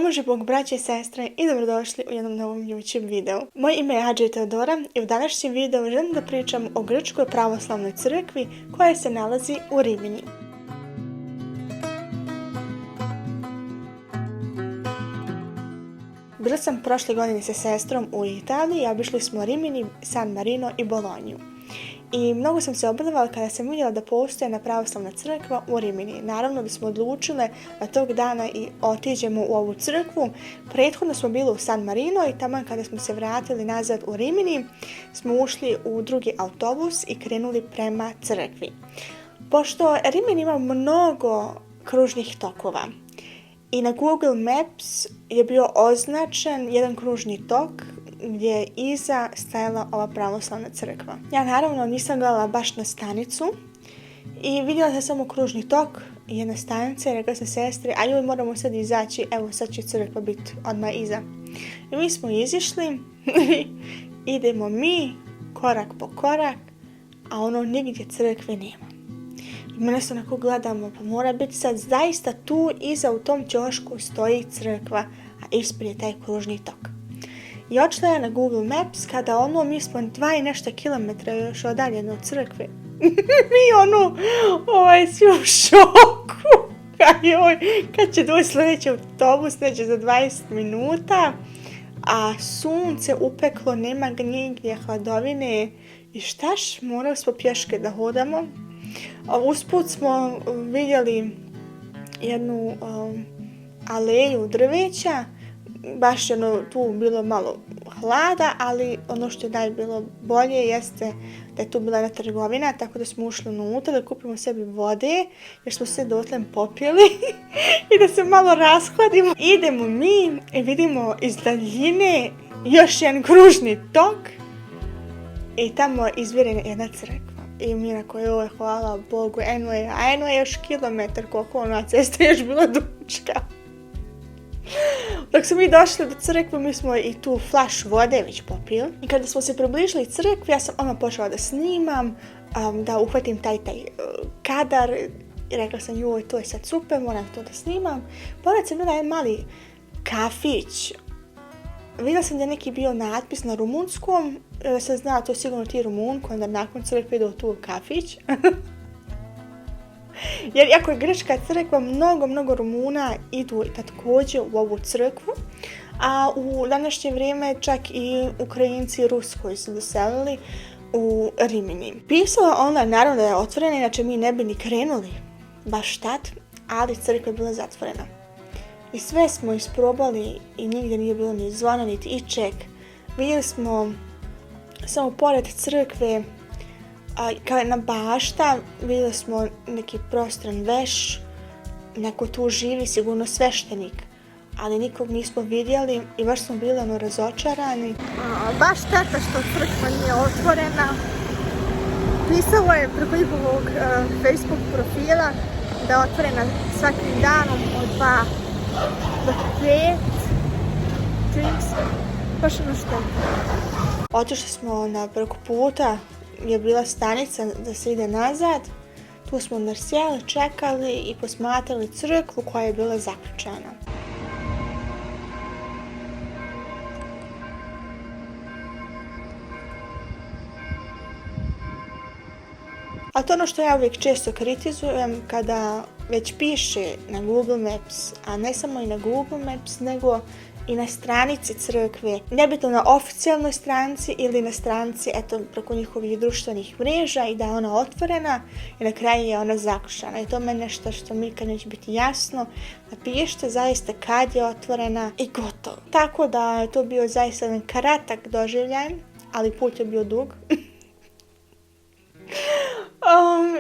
Pomoži Bog, braće i sestre, i dobrodošli u jednom novom YouTube videu. Moje ime je Hadži Teodora i u današnjem videu želim da pričam o Grčkoj pravoslavnoj crkvi koja se nalazi u Rimini. Bila sam prošle godine sa sestrom u Italiji, a obišli smo Rimini, San Marino i Bolonju. I mnogo sam se obradovala kada sam vidjela da postoje jedna pravoslavna crkva u Rimini. Naravno da smo odlučile da tog dana i otiđemo u ovu crkvu. Prethodno smo bili u San Marino i tamo kada smo se vratili nazad u Rimini smo ušli u drugi autobus i krenuli prema crkvi. Pošto Rimin ima mnogo kružnih tokova i na Google Maps je bio označen jedan kružni tok gdje je iza stajala ova pravoslavna crkva. Ja naravno nisam gledala baš na stanicu i vidjela sam samo kružni tok i jedna stanica i rekla sam sestri, a joj moramo sad izaći, evo sad će crkva biti odmah iza. I mi smo izišli, idemo mi korak po korak, a ono nigdje crkve nema. I mi nas onako gledamo, pa mora biti sad zaista tu iza u tom ćošku stoji crkva, a ispred je taj kružni tok. I odšla ja na Google Maps kada mi smo 2 i nešto kilometra još odaljeno od crkve. Mi svi u šoku. Kad će doći sljedeći autobus, neće za 20 minuta. A sunce upeklo, nema nigdje hladovine. I štaš, morali smo pješke da hodamo. Usput smo vidjeli jednu aleju drveća. Baš je tu bilo malo hlada, ali ono što je najbilo bolje jeste da je tu bila jedna trgovina, tako da smo ušli unutra da kupimo sebi vode, jer smo sve dotlem popili i da se malo rashladimo. Idemo mi i vidimo iz daljine još jedan kružni tok i tamo izvire jedna crkva. I mi na kojoj, hvala Bogu, eno je još kilometar koliko ona cesta još bila dučka. Dok smo mi došli do crkve, mi smo i tu flaš vode već popili. I kada smo se približili crkvi, ja sam odmah počela da snimam, da uhvatim taj kadar. I rekla sam, joj, to je sad super, moram to da snimam. Pored sam bila jedan mali kafić. Vidjela sam da je neki bio natpis na rumunskom. Sam znala to sigurno ti Rumunko, onda nakon crkve ide tu kafić. Jer iako je grčka crkva, mnogo Rumuna idu također u ovu crkvu, a u današnje vrijeme čak i Ukrajinci i Rusi koji su doselili u Rimini. Pisalo ona naravno da je otvorena, inače mi ne bi ni krenuli baš tad, ali crkva je bila zatvorena. I sve smo isprobali i nigdje nije bilo ni zvona, niti ičeg. Vidjeli smo samo pored crkve kao jedna bašta, vidjeli smo neki prostran veš, neko tu živi, sigurno sveštenik, ali nikog nismo vidjeli i baš smo bili razočarani. Baš šteta što crkva nije otvorena. Pisalo je preko njihovog Facebook profila da je otvorena svakim danom od 2 do 5. Čini se, baš šteta. Otišli smo na preko puta, je bila stanica da se ide nazad. Tu smo sjeli, čekali i posmatrali crkvu koja je bila zaključana. A to ono što ja uvijek često kritizujem kada već piše na Google Maps, a ne samo i na Google Maps, nego i na stranici crkve, nebitno na oficijalnoj stranici ili na stranici preko njihovih društvenih mreža i da je ona otvorena i na kraju je ona zaključana. I to je nešto što nikad neće biti jasno. Napišite zaista kad je otvorena i gotovo. Tako da je to bio zaista jedan kratak doživljaj, ali put je bio dug.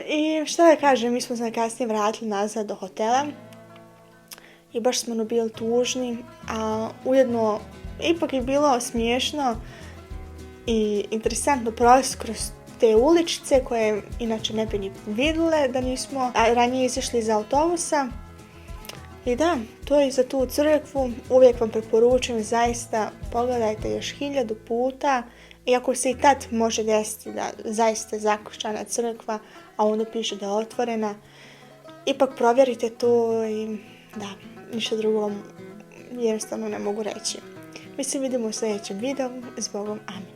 I što da kažem, mi smo se kasnije vratili nazad do hotela. I baš smo bili tužni, a ujedno ipak je bilo smiješno i interesantno prolaziti kroz te uličice koje inače ne bi ni vidjele da nismo ranije izašli iz autobusa. I da, to je za tu crkvu, uvijek vam preporučujem, zaista pogledajte još 1000 puta. Iako se i tad može desiti da zaista je zaključana crkva, a onda piše da je otvorena, ipak provjerite to i da, ništa drugo jednostavno ne mogu reći. Mi se vidimo u sljedećem videu. Zbogom, amen.